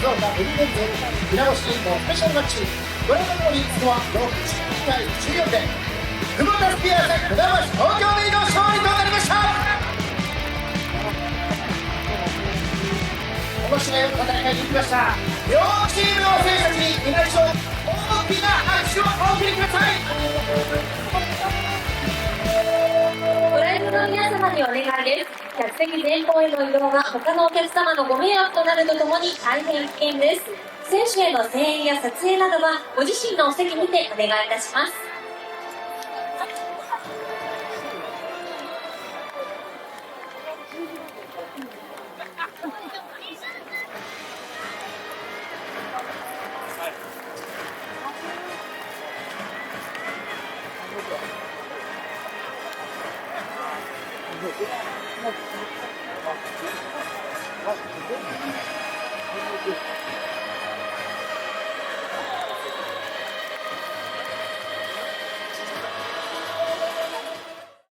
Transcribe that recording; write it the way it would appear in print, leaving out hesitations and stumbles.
静岡ブルーレヴズ船橋のスペシャルマッチ、ご覧のようにスコア62対14でクボタスピアーズ船橋東京ベイの勝利となりました。面白い戦いに行きました。両チームの選手たちに皆一度大きな拍手をお送りください。ご来場の皆様にお願いです。客席前方への移動が他のお客様のご迷惑となるとともに大変危険です。選手への声援や撮影などはご自身のお席にてお願いいたします。